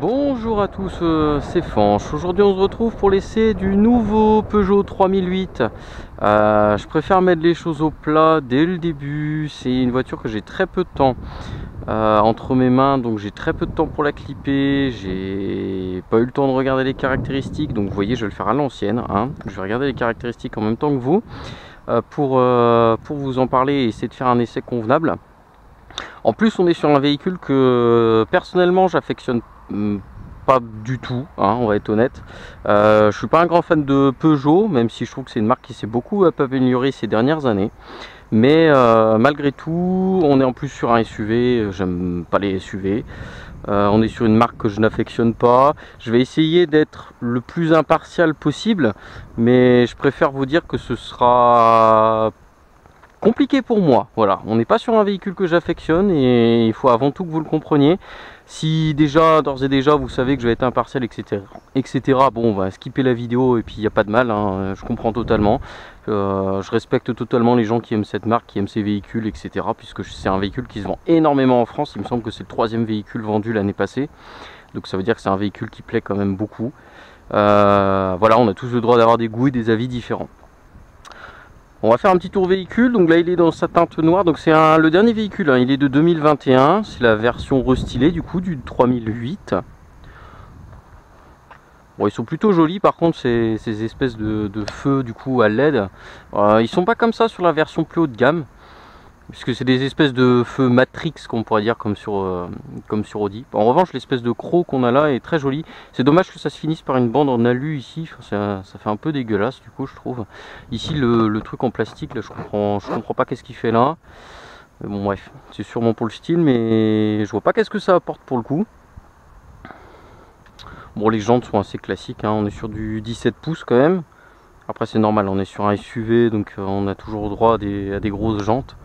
Bonjour à tous, c'est Fanch. Aujourd'hui on se retrouve pour l'essai du nouveau Peugeot 3008. Je préfère mettre les choses au plat dès le début. C'est une voiture que j'ai très peu de temps entre mes mains, donc j'ai très peu de temps pour la clipper. J'ai pas eu le temps de regarder les caractéristiques, donc vous voyez je vais le faire à l'ancienne, hein. Je vais regarder les caractéristiques en même temps que vous pour vous en parler et essayer de faire un essai convenable. En plus on est sur un véhicule que personnellement j'affectionne pas du tout, hein, on va être honnête. Je suis pas un grand fan de Peugeot, même si je trouve que c'est une marque qui s'est beaucoup améliorée ces dernières années. Mais malgré tout, on est en plus sur un SUV, j'aime pas les SUV. On est sur une marque que je n'affectionne pas. Je vais essayer d'être le plus impartial possible, mais je préfère vous dire que ce sera compliqué pour moi. Voilà, on n'est pas sur un véhicule que j'affectionne et il faut avant tout que vous le compreniez. Si déjà, d'ores et déjà, vous savez que je vais être impartial, etc. Bon, on va skipper la vidéo et puis il n'y a pas de mal, hein, je comprends totalement. Je respecte totalement les gens qui aiment cette marque, qui aiment ces véhicules, etc. Puisque c'est un véhicule qui se vend énormément en France. Il me semble que c'est le 3e véhicule vendu l'année passée. Donc ça veut dire que c'est un véhicule qui plaît quand même beaucoup. Voilà, on a tous le droit d'avoir des goûts et des avis différents. On va faire un petit tour véhicule. Donc là il est dans sa teinte noire, donc c'est le dernier véhicule, hein. Il est de 2021, c'est la version restylée du coup du 3008. Bon, ils sont plutôt jolis, par contre ces espèces de feux du coup à LED, ils sont pas comme ça sur la version plus haut de gamme, puisque c'est des espèces de feux Matrix qu'on pourrait dire comme sur Audi. En revanche l'espèce de croc qu'on a là est très joli. C'est dommage que ça se finisse par une bande en alu ici, ça fait un peu dégueulasse du coup je trouve. Ici le truc en plastique là, je comprends pas qu'est-ce qu'il fait là. Mais bon bref, c'est sûrement pour le style, mais je vois pas qu'est-ce que ça apporte pour le coup. Bon, les jantes sont assez classiques, hein. On est sur du 17 pouces quand même. Après c'est normal, on est sur un SUV, donc on a toujours droit à des grosses jantes.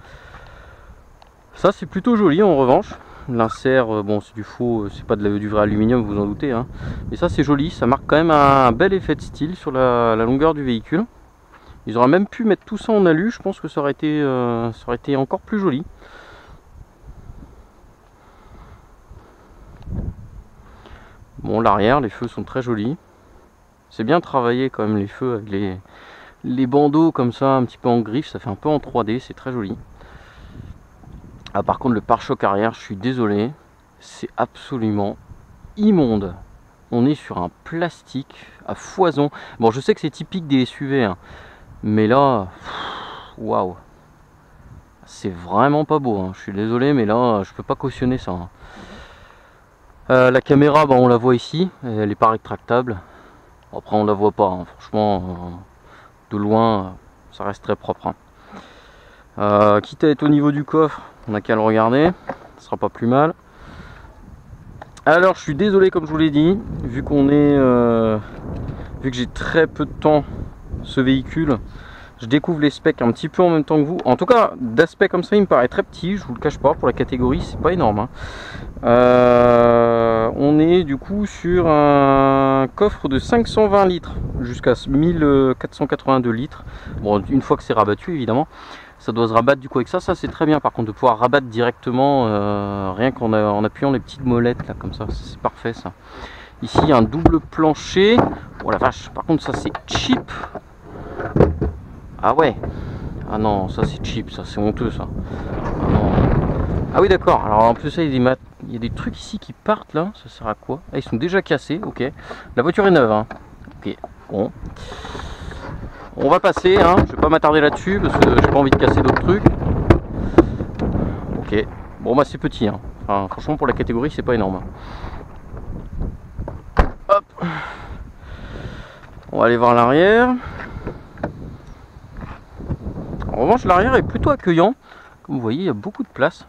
Ça c'est plutôt joli en revanche. L'insert, bon c'est du faux, c'est pas du vrai aluminium, vous en doutez, hein. Mais ça c'est joli, ça marque quand même un bel effet de style sur la longueur du véhicule. Ils auraient même pu mettre tout ça en alu, je pense que ça aurait été encore plus joli. Bon, l'arrière, les feux sont très jolis. C'est bien travaillé quand même les feux avec les bandeaux comme ça, un petit peu en griffe, ça fait un peu en 3D, c'est très joli. Ah, par contre le pare-choc arrière, je suis désolé, c'est absolument immonde. On est sur un plastique à foison. Bon, je sais que c'est typique des SUV, hein, mais là, waouh, c'est vraiment pas beau, hein. Je suis désolé, mais là, je peux pas cautionner ça, hein. La caméra, bah, on la voit ici, elle est pas rétractable. Après, on la voit pas, hein. Franchement, de loin, ça reste très propre, hein. Quitte à être au niveau du coffre, on n'a qu'à le regarder, ce sera pas plus mal. Alors je suis désolé, comme je vous l'ai dit, vu que j'ai très peu de temps ce véhicule, je découvre les specs un petit peu en même temps que vous. En tout cas d'aspect comme ça il me paraît très petit, je vous le cache pas, pour la catégorie c'est pas énorme, hein. On est du coup sur un coffre de 520 litres jusqu'à 1482 litres. Bon, une fois que c'est rabattu évidemment, ça doit se rabattre du coup avec ça c'est très bien. Par contre de pouvoir rabattre directement rien qu'en appuyant les petites molettes là comme ça, c'est parfait ça. Ici il y a un double plancher. Oh la vache, par contre ça c'est cheap. Ah ouais, ah non, ça c'est cheap, ça c'est honteux ça. Ah non. Ah oui d'accord, alors en plus il y a des trucs ici qui partent là, ça sert à quoi? Ah, ils sont déjà cassés, ok. La voiture est neuve, hein. Ok, bon. On va passer, hein. Je vais pas m'attarder là-dessus parce que j'ai pas envie de casser d'autres trucs. Ok, bon bah c'est petit, hein. Enfin, franchement pour la catégorie c'est pas énorme. Hop. On va aller voir l'arrière. En revanche l'arrière est plutôt accueillant. Comme vous voyez il y a beaucoup de place.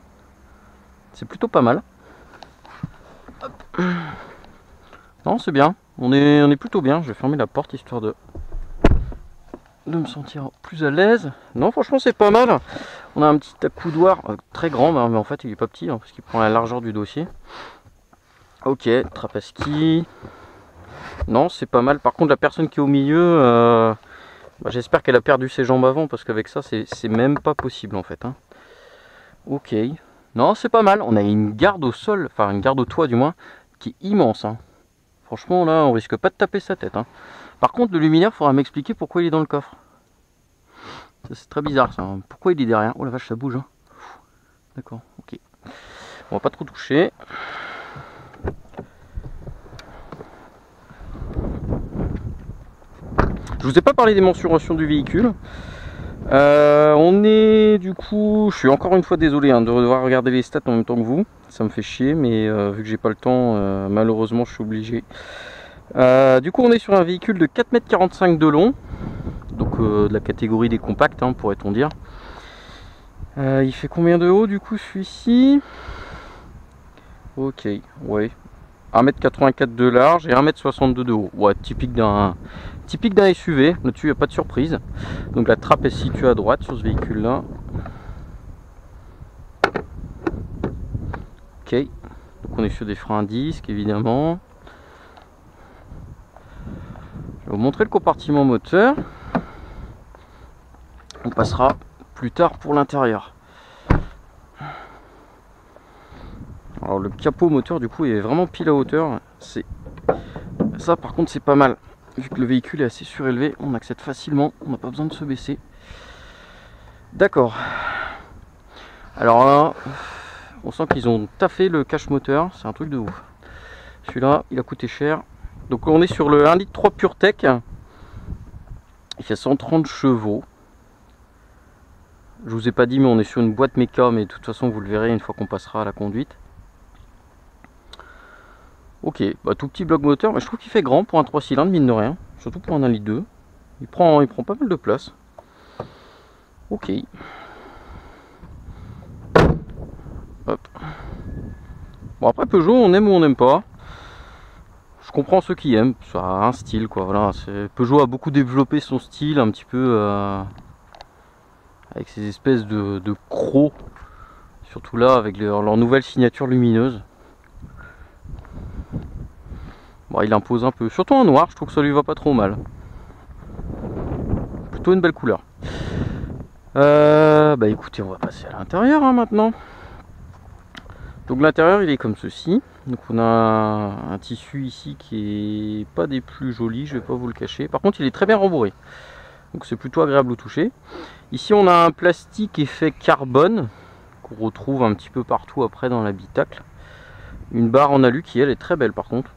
C'est plutôt pas mal. Hop. Non c'est bien. On est plutôt bien. Je vais fermer la porte histoire de me sentir plus à l'aise. Non franchement c'est pas mal. On a un petit accoudoir très grand, mais en fait il est pas petit, hein, parce qu'il prend la largeur du dossier. Ok, trappe à ski. Non c'est pas mal. Par contre la personne qui est au milieu, bah, j'espère qu'elle a perdu ses jambes avant, parce qu'avec ça c'est même pas possible en fait, hein. Ok. Non c'est pas mal. On a une garde au sol, enfin une garde au toit du moins, qui est immense. Hein. Franchement, là, on risque pas de taper sa tête. Hein. Par contre, le luminaire, il faudra m'expliquer pourquoi il est dans le coffre. C'est très bizarre ça. Hein. Pourquoi il est derrière? Oh la vache, ça bouge. Hein. D'accord, ok. On va pas trop toucher. Je vous ai pas parlé des mensurations du véhicule. On est du coup, je suis encore une fois désolé hein, de devoir regarder les stats en même temps que vous. Ça me fait chier, mais vu que j'ai pas le temps, malheureusement je suis obligé. Du coup on est sur un véhicule de 4,45 m de long. Donc de la catégorie des compacts, hein, pourrait-on dire. Il fait combien de haut du coup celui-ci? Ok, ouais. 1,84 m de large et 1,62 m de haut. Ouais, typique d'un SUV. Là-dessus, il n'y a pas de surprise. Donc la trappe est située à droite sur ce véhicule-là. Ok. Donc on est sur des freins à disque, évidemment. Je vais vous montrer le compartiment moteur. On passera plus tard pour l'intérieur. Alors le capot moteur du coup est vraiment pile à hauteur. Ça par contre c'est pas mal. Vu que le véhicule est assez surélevé, on accède facilement, on n'a pas besoin de se baisser. D'accord. Alors là, on sent qu'ils ont taffé le cache moteur, c'est un truc de ouf. Celui-là, il a coûté cher. Donc on est sur le 1,3 litre PureTech. Il fait 130 chevaux. Je vous ai pas dit, mais on est sur une boîte méca, mais de toute façon vous le verrez une fois qu'on passera à la conduite. Ok, bah, tout petit bloc moteur, mais je trouve qu'il fait grand pour un 3 cylindres, mine de rien. Surtout pour un 1,2 litre. Il prend pas mal de place. Ok. Hop. Bon après Peugeot, on aime ou on n'aime pas. Je comprends ceux qui aiment, ça a un style quoi. Voilà, Peugeot a beaucoup développé son style, un petit peu avec ces espèces de crocs. Surtout là avec leur nouvelle signature lumineuse. Bon, il impose un peu, surtout en noir, je trouve que ça lui va pas trop mal. Plutôt une belle couleur. Bah écoutez, on va passer à l'intérieur hein, maintenant. Donc l'intérieur il est comme ceci. Donc on a un tissu ici qui est pas des plus jolis, je vais pas vous le cacher. Par contre il est très bien rembourré. Donc c'est plutôt agréable au toucher. Ici on a un plastique effet carbone qu'on retrouve un petit peu partout après dans l'habitacle. Une barre en alu qui elle est très belle par contre,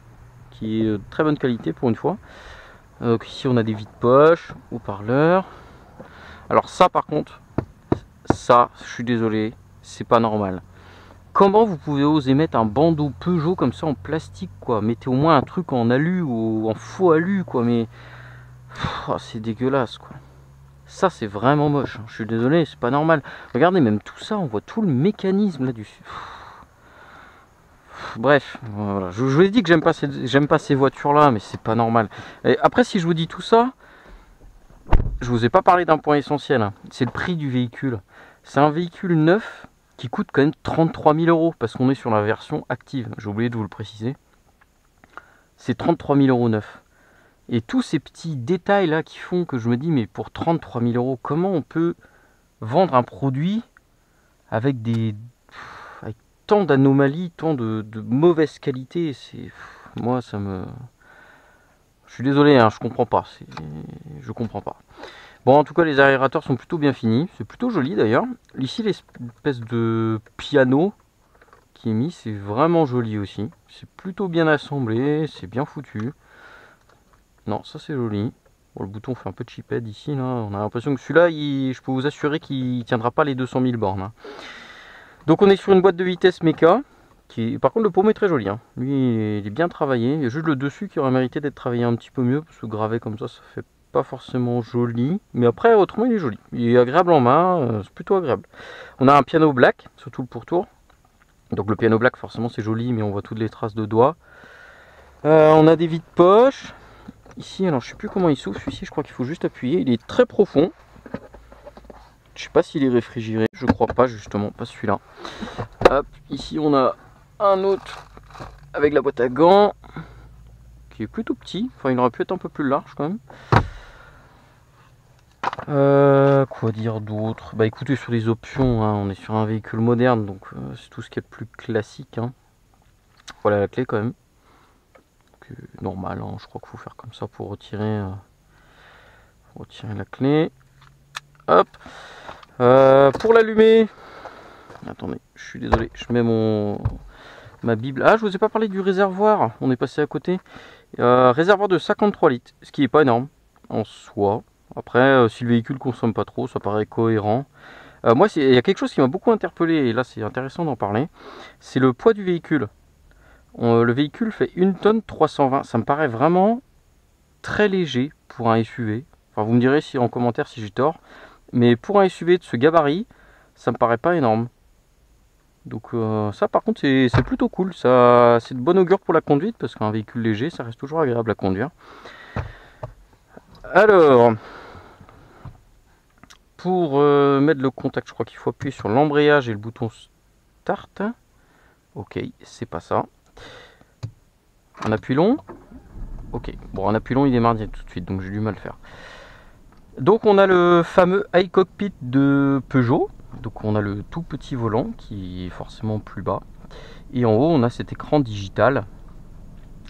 qui est de très bonne qualité pour une fois. Ici on a des vides-poches, haut-parleurs. Alors ça par contre, ça je suis désolé, c'est pas normal. Comment vous pouvez oser mettre un bandeau Peugeot comme ça en plastique quoi? Mettez au moins un truc en alu ou en faux alu quoi, mais oh, c'est dégueulasse quoi. Ça c'est vraiment moche, je suis désolé, c'est pas normal. Regardez même tout ça, on voit tout le mécanisme là-dessus. Bref, voilà. Je vous ai dit que j'aime pas ces voitures là, mais c'est pas normal. Et après si je vous dis tout ça, je vous ai pas parlé d'un point essentiel, hein. C'est le prix du véhicule. C'est un véhicule neuf qui coûte quand même 33 000 € parce qu'on est sur la version active, j'ai oublié de vous le préciser. C'est 33 000 € neuf. Et tous ces petits détails là qui font que je me dis, mais pour 33 000 €, comment on peut vendre un produit avec tant d'anomalies, tant de mauvaise qualité? Moi ça me... Je suis désolé, hein, je comprends pas. Je comprends pas. Bon, en tout cas, les aérateurs sont plutôt bien finis. C'est plutôt joli d'ailleurs. Ici, l'espèce de piano qui est mis, c'est vraiment joli aussi. C'est plutôt bien assemblé, c'est bien foutu. Non, ça c'est joli. Bon, le bouton fait un peu de chipette ici. Là. On a l'impression que celui-là, je peux vous assurer qu'il tiendra pas les 200 000 bornes. Hein. Donc, on est sur une boîte de vitesse méca. Par contre, le paume est très joli. Hein. Lui, il est bien travaillé. Il y a juste le dessus qui aurait mérité d'être travaillé un petit peu mieux. Parce que gravé comme ça fait pas forcément joli, mais après autrement il est joli, il est agréable en main, c'est plutôt agréable. On a un piano black sur tout le pourtour, donc le piano black forcément c'est joli, mais on voit toutes les traces de doigts. On a des vides poches ici, alors je sais plus comment il s'ouvre celui-ci, je crois qu'il faut juste appuyer, il est très profond. Je sais pas s'il est réfrigéré, je crois pas justement, pas celui-là. Hop, ici on a un autre avec la boîte à gants qui est plutôt petit, enfin il aurait pu être un peu plus large quand même. Quoi dire d'autre? Bah écoutez, sur les options, hein, on est sur un véhicule moderne, donc c'est tout ce qui est le plus classique. Hein. Voilà la clé quand même. qui est normal, hein. Je crois qu'il faut faire comme ça pour retirer la clé. Hop. Pour l'allumer, attendez, je suis désolé, je mets ma Bible. Ah, je vous ai pas parlé du réservoir, on est passé à côté. Réservoir de 53 litres, ce qui est pas énorme en soi. Après, si le véhicule consomme pas trop, ça paraît cohérent. Moi, il y a quelque chose qui m'a beaucoup interpellé, et là c'est intéressant d'en parler, c'est le poids du véhicule. Le véhicule fait 1 tonne 320, ça me paraît vraiment très léger pour un SUV. Enfin, vous me direz en commentaire si j'ai tort, mais pour un SUV de ce gabarit, ça me paraît pas énorme. Donc ça par contre c'est plutôt cool, ça c'est de bon augure pour la conduite, parce qu'un véhicule léger ça reste toujours agréable à conduire. Alors, pour mettre le contact, je crois qu'il faut appuyer sur l'embrayage et le bouton start. Ok, c'est pas ça. Un appui long. Ok, bon, un appui long il démarre tout de suite, donc j'ai du mal à le faire. Donc on a le fameux iCockpit de Peugeot. Donc on a le tout petit volant qui est forcément plus bas. Et en haut on a cet écran digital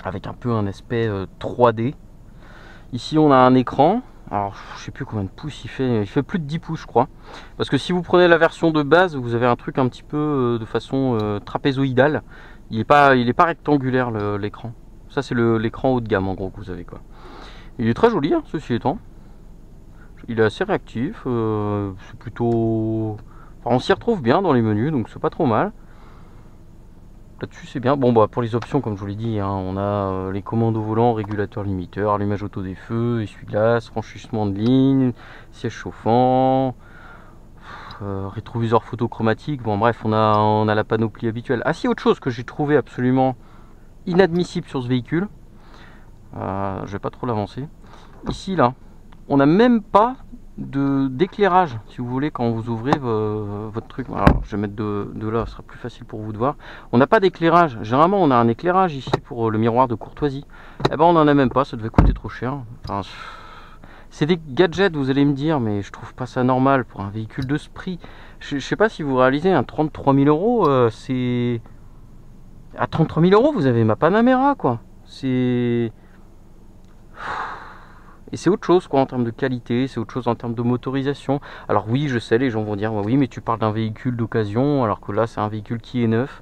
avec un peu un aspect 3D. Ici on a un écran. Alors je sais plus combien de pouces il fait plus de 10 pouces je crois. Parce que si vous prenez la version de base, vous avez un truc un petit peu de façon trapézoïdale. Il est pas rectangulaire l'écran. Ça c'est l'écran haut de gamme en gros que vous avez quoi. Il est très joli hein, ceci étant. Il est assez réactif, c'est plutôt... Enfin, on s'y retrouve bien dans les menus, donc c'est pas trop mal. Là-dessus c'est bien. Bon bah pour les options, comme je vous l'ai dit, hein, on a les commandes au volant, régulateur limiteur, allumage auto des feux, essuie-glace, franchissement de ligne, siège chauffant, rétroviseur photochromatique. Bon bref, on a la panoplie habituelle. Ah si, autre chose que j'ai trouvé absolument inadmissible sur ce véhicule, je vais pas trop l'avancer. Ici là, on n'a même pas d'éclairage, si vous voulez, quand vous ouvrez votre truc. Alors, je vais mettre de là, ce sera plus facile pour vous de voir. On n'a pas d'éclairage. Généralement, on a un éclairage ici pour le miroir de courtoisie. Eh ben, on n'en a même pas, ça devait coûter trop cher. Enfin, c'est des gadgets, vous allez me dire, mais je trouve pas ça normal pour un véhicule de ce prix. Je sais pas si vous réalisez, un 33 000 €, c'est... À 33 000 €, vous avez ma Panamera, quoi. C'est... Et c'est autre chose quoi en termes de qualité, c'est autre chose en termes de motorisation. Alors oui, je sais, les gens vont dire oui, mais tu parles d'un véhicule d'occasion, alors que là c'est un véhicule qui est neuf.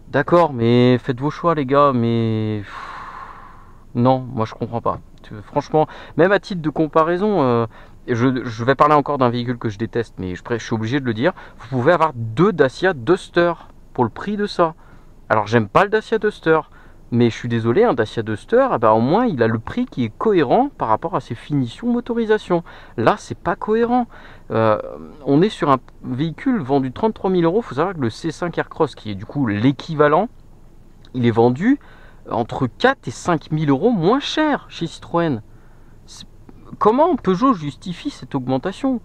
D'accord, mais faites vos choix les gars, mais non, moi je comprends pas. Franchement, même à titre de comparaison, je vais parler encore d'un véhicule que je déteste, mais je suis obligé de le dire. Vous pouvez avoir 2 Dacia Duster pour le prix de ça. Alors j'aime pas le Dacia Duster, mais je suis désolé, un Dacia Duster, eh ben, au moins il a le prix qui est cohérent par rapport à ses finitions motorisation. Là, c'est pas cohérent. On est sur un véhicule vendu 33 000 €. Il faut savoir que le C5 Aircross, qui est du coup l'équivalent, il est vendu entre 4 et 5 000 € moins cher chez Citroën. Comment Peugeot justifie cette augmentation?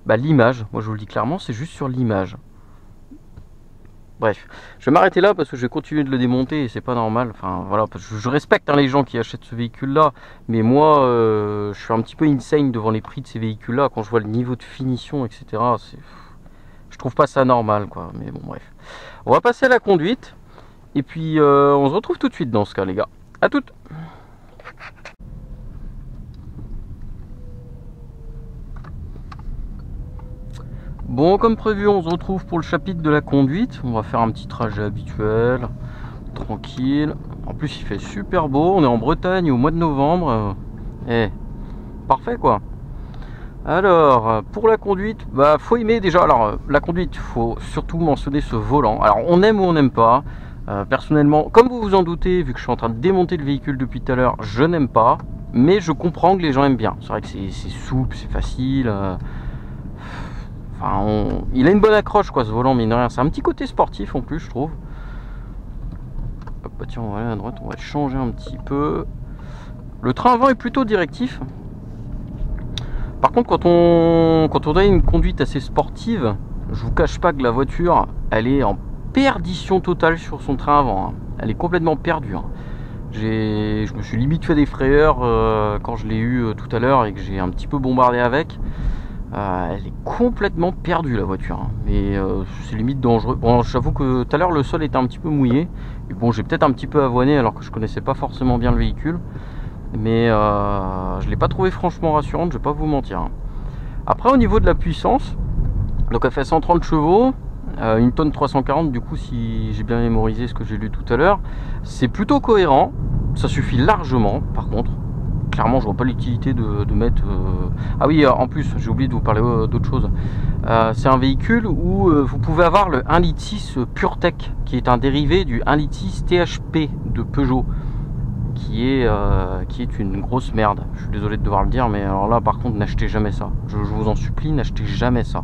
Bah, l'image, moi je vous le dis clairement, c'est juste sur l'image. Bref, je vais m'arrêter là parce que je vais continuer de le démonter et c'est pas normal. Enfin voilà, parce que je respecte hein, les gens qui achètent ce véhicule là, mais moi je suis un petit peu insane devant les prix de ces véhicules là quand je vois le niveau de finition, etc. Je trouve pas ça normal quoi. Mais bon, bref, on va passer à la conduite et puis on se retrouve tout de suite dans ce cas, les gars. À toutes. Bon, comme prévu, on se retrouve pour le chapitre de la conduite. On va faire un petit trajet habituel, tranquille. En plus, il fait super beau. On est en Bretagne au mois de novembre. Parfait quoi. Alors, pour la conduite, bah faut aimer déjà. Alors, la conduite, faut surtout mentionner ce volant. Alors, on aime ou on n'aime pas. Personnellement, comme vous vous en doutez, vu que je suis en train de démonter le véhicule depuis tout à l'heure, je n'aime pas. Mais je comprends que les gens aiment bien. C'est vrai que c'est souple, c'est facile. Enfin, il a une bonne accroche quoi ce volant, mine de rien. C'est un petit côté sportif en plus je trouve. Hop, bah tiens, on va aller à droite, on va changer un petit peu. Le train avant est plutôt directif. Par contre quand on a une conduite assez sportive, je vous cache pas que la voiture elle est en perdition totale sur son train avant hein. Elle est complètement perdue hein. Je me suis limite fait des frayeurs quand je l'ai eu tout à l'heure et que j'ai un petit peu bombardé avec. Elle est complètement perdue la voiture hein. Mais c'est limite dangereux. Bon, j'avoue que tout à l'heure le sol était un petit peu mouillé Et bon, j'ai peut-être un petit peu avoiné alors que je connaissais pas forcément bien le véhicule. Mais je ne l'ai pas trouvé franchement rassurante, je vais pas vous mentir. Après, au niveau de la puissance, donc elle fait 130 chevaux, 1 tonne 340 du coup, si j'ai bien mémorisé ce que j'ai lu tout à l'heure. C'est plutôt cohérent, ça suffit largement par contre. Clairement, je vois pas l'utilité de mettre... Ah oui, en plus, j'ai oublié de vous parler d'autre chose. C'est un véhicule où vous pouvez avoir le 1.6 Litre PureTech, qui est un dérivé du 1.6 Litre THP de Peugeot, qui est une grosse merde. Je suis désolé de devoir le dire, mais alors là, par contre, n'achetez jamais ça. Je vous en supplie, n'achetez jamais ça.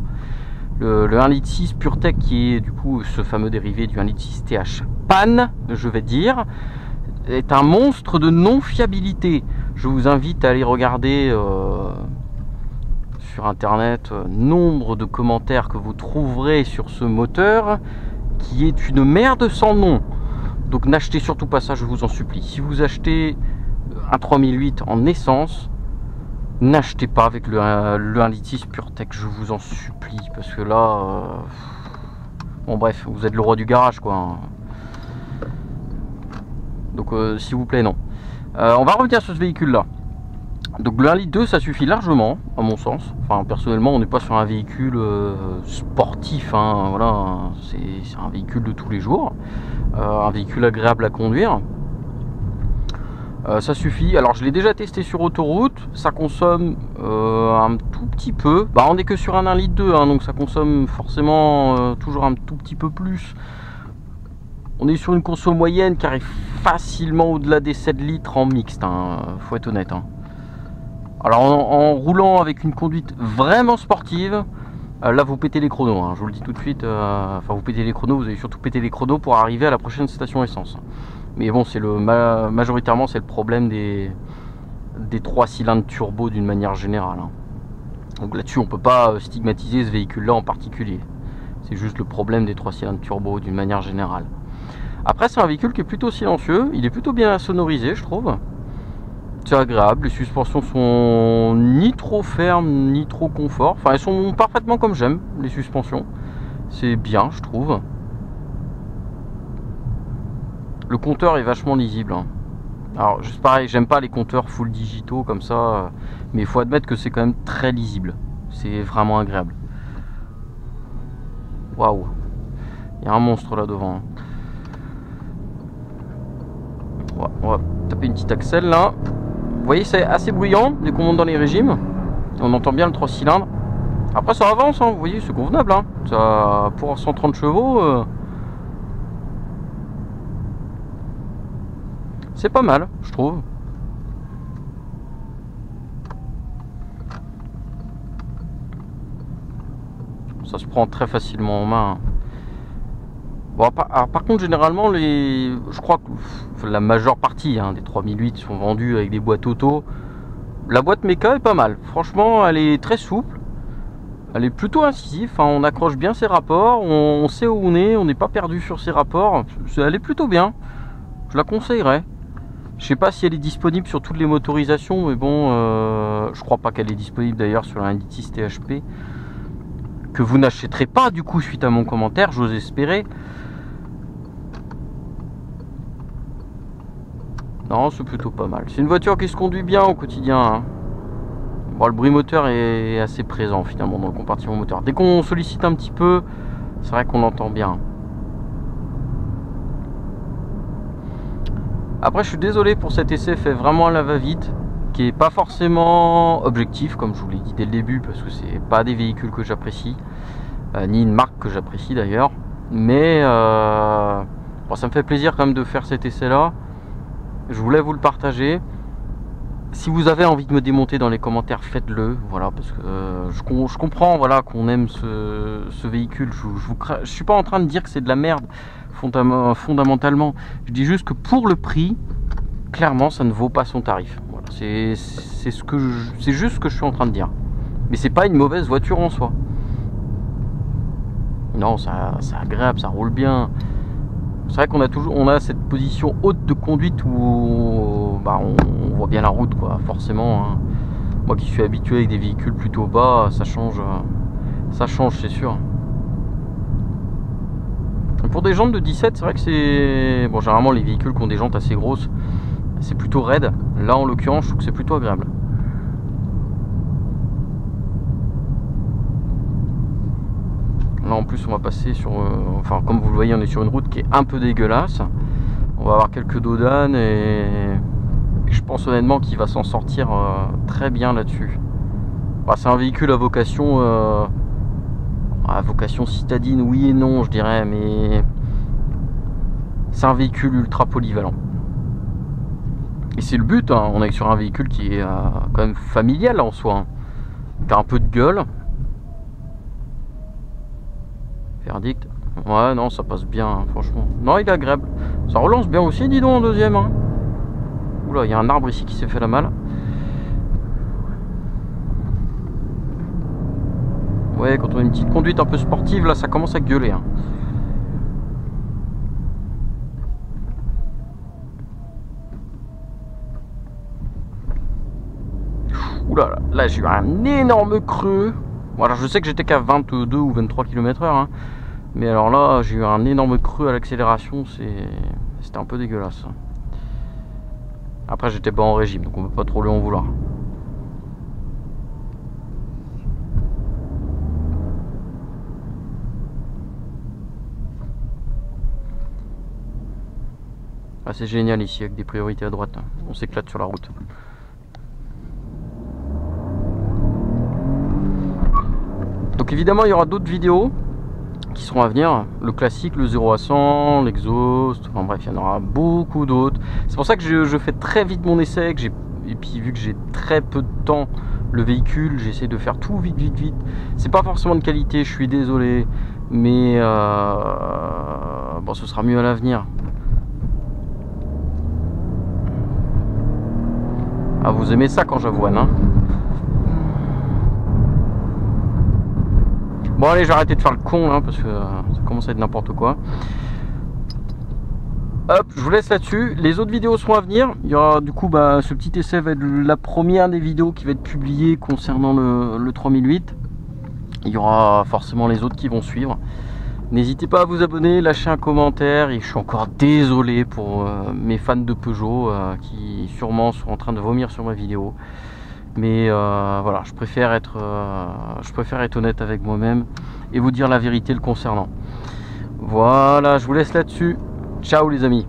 Le 1.6 Litre PureTech, qui est du coup ce fameux dérivé du 1.6 Litre TH PAN, je vais dire, est un monstre de non-fiabilité. Je vous invite à aller regarder sur internet nombre de commentaires que vous trouverez sur ce moteur, qui est une merde sans nom. Donc n'achetez surtout pas ça, je vous en supplie. Si vous achetez un 3008 en essence, n'achetez pas avec le 1.6 Litre PureTech, je vous en supplie, parce que là, bon bref, vous êtes le roi du garage quoi. Donc s'il vous plaît, non. On va revenir sur ce véhicule là. Donc le 1.2 litre ça suffit largement à mon sens. Enfin personnellement, on n'est pas sur un véhicule sportif, hein, voilà, c'est un véhicule de tous les jours, un véhicule agréable à conduire. Ça suffit. Alors je l'ai déjà testé sur autoroute, ça consomme un tout petit peu. Bah on n'est que sur un 1.2 litre, hein, donc ça consomme forcément toujours un tout petit peu plus. On est sur une conso moyenne qui arrive facilement au-delà des 7 litres en mixte, hein, faut être honnête. Hein. Alors en roulant avec une conduite vraiment sportive, là vous pétez les chronos, hein, je vous le dis tout de suite. Enfin vous pétez les chronos, vous allez surtout péter les chronos pour arriver à la prochaine station essence. Mais bon, c'est majoritairement c'est le problème des 3 cylindres turbo d'une manière générale. Hein. Donc là-dessus on peut pas stigmatiser ce véhicule-là en particulier. C'est juste le problème des 3 cylindres turbo d'une manière générale. Après c'est un véhicule qui est plutôt silencieux, il est plutôt bien sonorisé je trouve. C'est agréable, les suspensions sont ni trop fermes ni trop confort. Enfin elles sont parfaitement comme j'aime les suspensions. C'est bien je trouve. Le compteur est vachement lisible. Hein. Alors juste pareil, j'aime pas les compteurs full digitaux comme ça. Mais il faut admettre que c'est quand même très lisible. C'est vraiment agréable. Waouh. Il y a un monstre là devant. On va taper une petite accel là. Vous voyez c'est assez bruyant dès qu'on monte dans les régimes. On entend bien le 3 cylindres. Après ça avance, hein, vous voyez c'est convenable. Hein. Ça, pour 130 chevaux, c'est pas mal je trouve. Ça se prend très facilement en main. Bon, par contre généralement je crois que la majeure partie des 3008 sont vendus avec des boîtes auto. La boîte méca est pas mal, franchement elle est très souple, elle est plutôt incisive, enfin, on accroche bien ses rapports, on sait où on n'est pas perdu sur ses rapports, elle est plutôt bien, je la conseillerais. Je sais pas si elle est disponible sur toutes les motorisations, mais bon, je crois pas qu'elle est disponible d'ailleurs sur la 1.6 THP, que vous n'achèterez pas du coup suite à mon commentaire, j'ose espérer. Non, c'est plutôt pas mal. C'est une voiture qui se conduit bien au quotidien. Hein. Bon, le bruit moteur est assez présent finalement dans le compartiment moteur. Dès qu'on sollicite un petit peu, c'est vrai qu'on l'entend bien. Après, je suis désolé pour cet essai fait vraiment à la va-vite, qui est pas forcément objectif, comme je vous l'ai dit dès le début, parce que c'est pas des véhicules que j'apprécie, ni une marque que j'apprécie d'ailleurs. Mais bon, ça me fait plaisir quand même de faire cet essai-là. Je voulais vous le partager. Si vous avez envie de me démonter dans les commentaires, faites-le. Voilà, parce que je comprends, voilà, qu'on aime ce véhicule. Je suis pas en train de dire que c'est de la merde fondamentalement. Je dis juste que pour le prix, clairement, ça ne vaut pas son tarif. Voilà, c'est juste ce que je suis en train de dire. Mais c'est pas une mauvaise voiture en soi. Non, c'est agréable, ça roule bien. C'est vrai qu'on a cette position haute de conduite où bah, on voit bien la route quoi, forcément. Hein. Moi qui suis habitué avec des véhicules plutôt bas, ça change c'est sûr. Pour des jantes de 17, c'est vrai que c'est... Bon, généralement les véhicules qui ont des jantes assez grosses, c'est plutôt raide. Là en l'occurrence, je trouve que c'est plutôt agréable. Là en plus on va passer sur... enfin comme vous le voyez, on est sur une route qui est un peu dégueulasse. On va avoir quelques dodanes et je pense honnêtement qu'il va s'en sortir très bien là-dessus. Bah, c'est un véhicule à vocation citadine, oui et non je dirais, mais c'est un véhicule ultra polyvalent. Et c'est le but, hein. On est sur un véhicule qui est quand même familial en soi, hein. Qui a un peu de gueule. Verdict. Ouais, non, ça passe bien, hein, franchement. Non, il est agréable. Ça relance bien aussi, dis donc, en deuxième. Hein. Oula, il y a un arbre ici qui s'est fait la malle. Ouais, quand on a une petite conduite un peu sportive, là, ça commence à gueuler. Hein. Oula, là, j'ai eu un énorme creux. Voilà, je sais que j'étais qu'à 22 ou 23 km/h. Hein. Mais alors là, j'ai eu un énorme creux à l'accélération. C'était un peu dégueulasse. Après, j'étais pas en régime, donc on peut pas trop lui en vouloir. Ah, c'est génial ici avec des priorités à droite. On s'éclate sur la route. Donc évidemment il y aura d'autres vidéos qui seront à venir. Le classique, le 0 à 100, l'exhaust, enfin bref il y en aura beaucoup d'autres. C'est pour ça que je fais très vite mon essai. Et puis vu que j'ai très peu de temps le véhicule, j'essaie de faire tout vite. C'est pas forcément de qualité, je suis désolé. Mais bon, ce sera mieux à l'avenir. Ah, vous aimez ça quand j'avoine, hein? Bon allez, j'ai arrêté de faire le con là parce que ça commence à être n'importe quoi. Hop, je vous laisse là-dessus. Les autres vidéos seront à venir. Il y aura du coup ce petit essai va être la première des vidéos qui va être publiée concernant le 3008. Il y aura forcément les autres qui vont suivre. N'hésitez pas à vous abonner, lâcher un commentaire. Et je suis encore désolé pour mes fans de Peugeot qui sûrement sont en train de vomir sur ma vidéo. Mais voilà, je préfère être honnête avec moi-même et vous dire la vérité le concernant. Voilà, je vous laisse là-dessus. Ciao les amis.